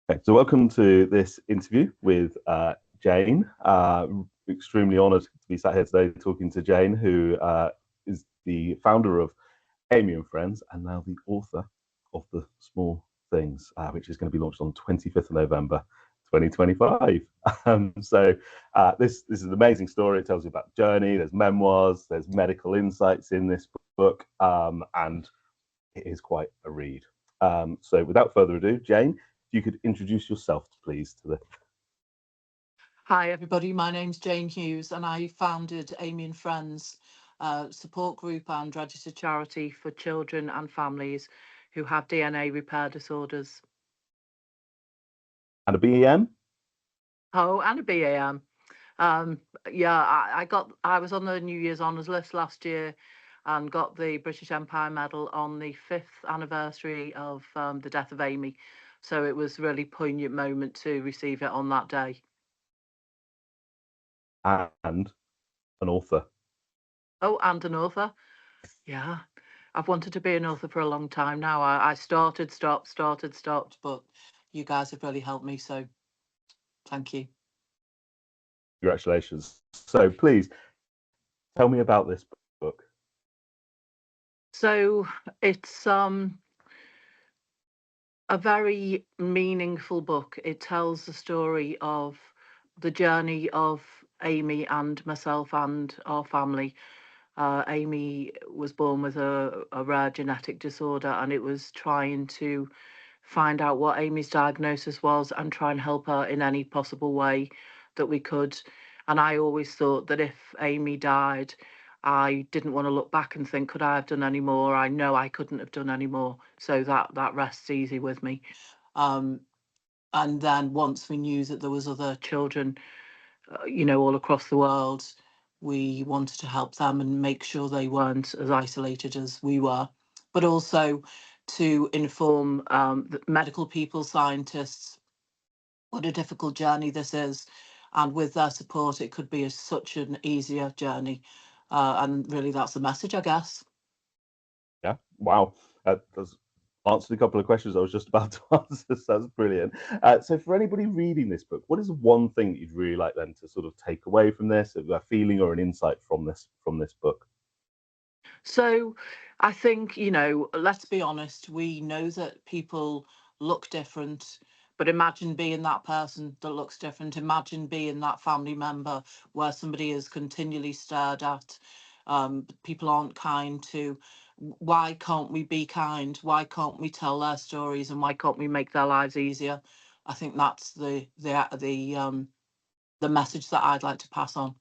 Okay, so welcome to this interview with Jayne. Extremely honoured to be sat here today talking to Jayne, who is the founder of Amy and Friends and now the author of The Small Things, which is going to be launched on 25th of November 2025. This is an amazing story. It tells you about the journey. There's memoirs, there's medical insights in this book, and it is quite a read. So without further ado, Jayne, if you could introduce yourself, please, to the... Hi, everybody. My name's Jayne Hughes, and I founded Amy and Friends, support group and registered charity for children and families who have DNA repair disorders. And a BEM? Oh, and a BAM. I was on the New Year's Honours list last year and got the British Empire Medal on the 5th anniversary of the death of Amy. So it was a really poignant moment to receive it on that day. And an author. Oh, and an author. Yeah. I've wanted to be an author for a long time now. I started, stopped, but you guys have really helped me. So thank you. Congratulations. So please tell me about this book. So it's a very meaningful book. It tells the story of the journey of Amy and myself and our family. Amy was born with a rare genetic disorder, and it was trying to find out what Amy's diagnosis was and try and help her in any possible way that we could. And I always thought that if Amy died, I didn't want to look back and think, could I have done any more? I know I couldn't have done any more. So that rests easy with me. And then once we knew that there was other children, all across the world, we wanted to help them and make sure they weren't as isolated as we were, but also to inform the medical people, scientists, what a difficult journey this is. And with their support, it could be such an easier journey. And really, that's the message, I guess. Yeah, wow. That's answered a couple of questions I was just about to answer. So that's brilliant. So for anybody reading this book, what is one thing that you'd really like them to sort of take away from this, a feeling or an insight from this book? So I think, let's be honest, we know that people look different, but imagine being that person that looks different. Imagine being that family member where somebody is continually stared at. People aren't kind to. Why can't we be kind? Why can't we tell their stories, and why can't we make their lives easier? I think that's the message that I'd like to pass on.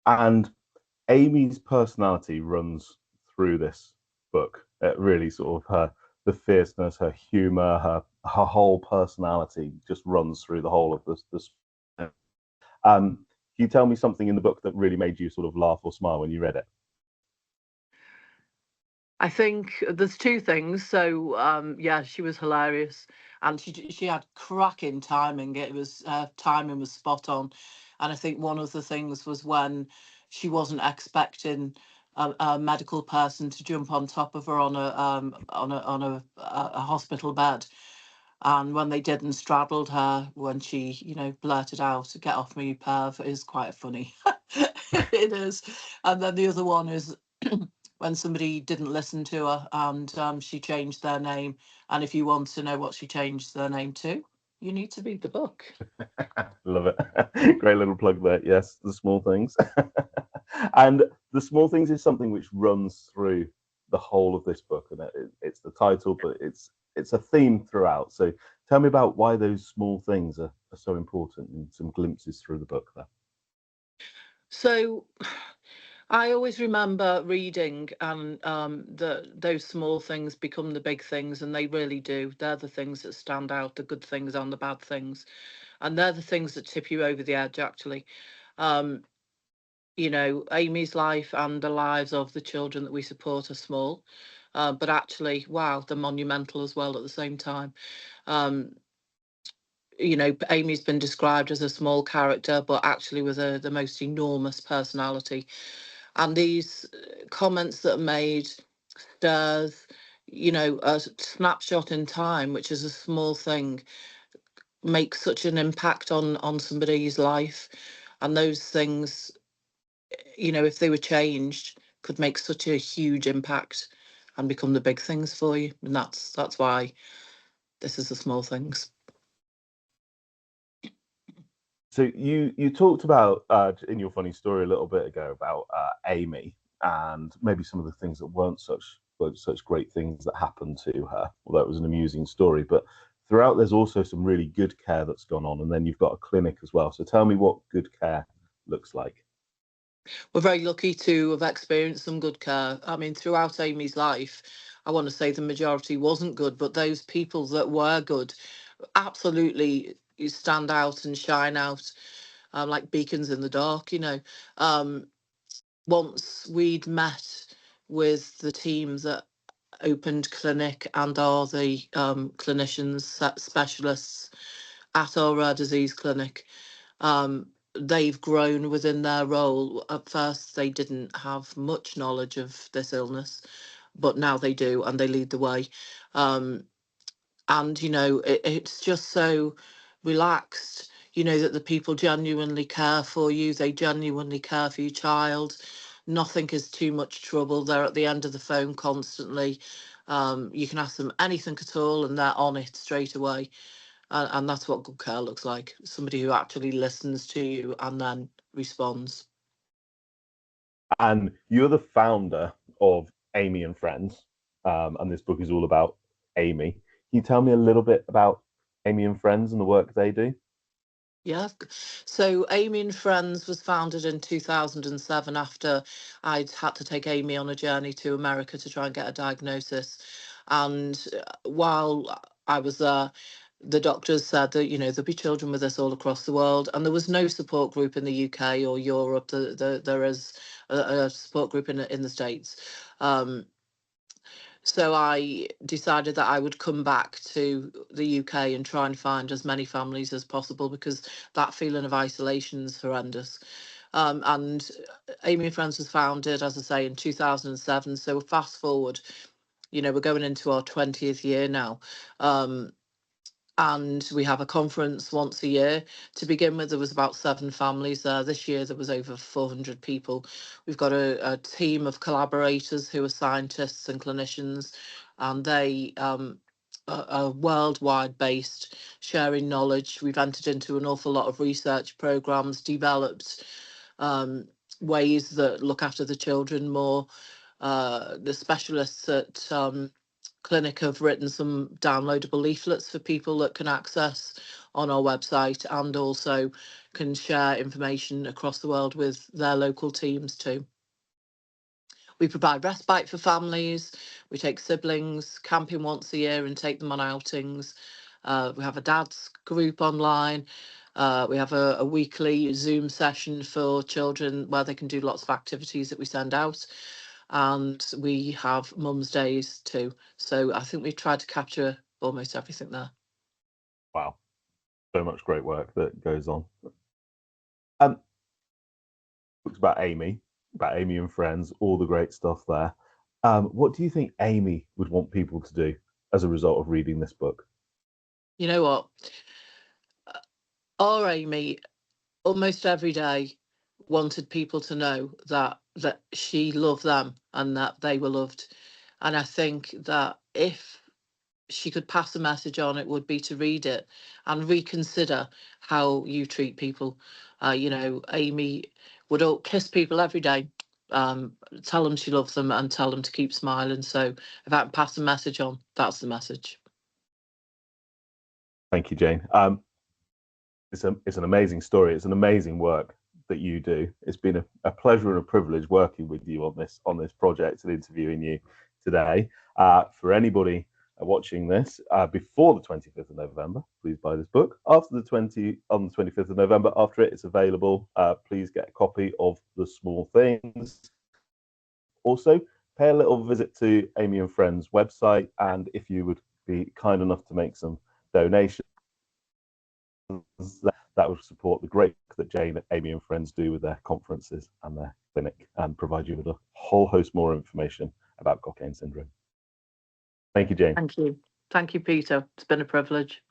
And Amy's personality runs through this book. It really sort of the fierceness, her humor, her whole personality just runs through the whole of this. Can you tell me something in the book that really made you sort of laugh or smile when you read it? I think there's two things. So yeah, she was hilarious, and she had cracking timing. It was timing was spot on, and I think one of the things was when she wasn't expecting a medical person to jump on top of her on a hospital bed, and when they did and straddled her when she blurted out, "Get off me, you perv," is quite funny. It is. And then the other one is when somebody didn't listen to her and she changed their name. And if you want to know what she changed their name to, you need to read the book. Love it. Great little plug there. Yes, The Small Things. And The Small Things is something which runs through the whole of this book, and it's the title, but it's a theme throughout. So tell me about why those small things are so important, and some glimpses through the book there. So I always remember reading and those small things become the big things, and they really do. They're the things that stand out, the good things and the bad things. And they're the things that tip you over the edge, actually. Um, Amy's life and the lives of the children that we support are small, but actually, wow, they're monumental as well at the same time. Um, Amy's been described as a small character, but actually with the most enormous personality. And these comments that are made stirs, a snapshot in time, which is a small thing, makes such an impact on somebody's life. And those things, if they were changed, could make such a huge impact and become the big things for you. And that's why this is the small things. So you talked about in your funny story a little bit ago about Amy and maybe some of the things that weren't such great things that happened to her, although it was an amusing story. But throughout, there's also some really good care that's gone on, and then you've got a clinic as well. So tell me what good care looks like. We're very lucky to have experienced some good care. I mean, throughout Amy's life, I want to say the majority wasn't good, but those people that were good absolutely stand out and shine out, like beacons in the dark. Once we'd met with the team that opened clinic and are the clinicians, specialists at our rare disease clinic, they've grown within their role. At first, they didn't have much knowledge of this illness, but now they do, and they lead the way. And it's just so relaxed. That the people genuinely care for you. They genuinely care for your child. Nothing is too much trouble. They're at the end of the phone constantly. You can ask them anything at all, and they're on it straight away. And that's what good care looks like. Somebody who actually listens to you and then responds. And you're the founder of Amy and Friends, and this book is all about Amy. Can you tell me a little bit about Amy and Friends and the work they do? Yeah. So Amy and Friends was founded in 2007 after I'd had to take Amy on a journey to America to try and get a diagnosis. And while I was there, the doctors said that, there'll be children with this all across the world. And there was no support group in the UK or Europe. There is a support group in the States. So I decided that I would come back to the UK and try and find as many families as possible, because that feeling of isolation is horrendous. And Amy and Friends was founded, as I say, in 2007. So fast forward, we're going into our 20th year now. And we have a conference once a year. To begin with, there was about 7 families there. This year, there was over 400 people. We've got a team of collaborators who are scientists and clinicians, and they are worldwide based, sharing knowledge. We've entered into an awful lot of research programs, developed ways that look after the children more. The specialists at clinic have written some downloadable leaflets for people that can access on our website, and also can share information across the world with their local teams too. We provide respite for families. We take siblings camping once a year and take them on outings. We have a dad's group online. We have a weekly Zoom session for children where they can do lots of activities that we send out. And we have Mum's Days too. So I think we've tried to capture almost everything there. Wow, so much great work that goes on. Um, Books about Amy and Friends, all the great stuff there. What do you think Amy would want people to do as a result of reading this book? You know what? Our Amy, almost every day, wanted people to know that she loved them and that they were loved. And I think that if she could pass a message on, it would be to read it and reconsider how you treat people. Amy would kiss people every day, tell them she loves them and tell them to keep smiling. So if I can pass a message on, that's the message. Thank you, Jayne. It's an amazing story. It's an amazing work that you do. It's been a pleasure and a privilege working with you on this project and interviewing you today. For anybody watching this before the 25th of November, please buy this book. After the 25th of November, after it's available, please get a copy of The Small Things. Also, pay a little visit to Amy and Friends website, and if you would be kind enough to make some donations, that would support the great work that Jayne, Amy and Friends do with their conferences and their clinic, and provide you with a whole host more information about Cockayne syndrome. Thank you, Jayne. Thank you. Thank you, Peter. It's been a privilege.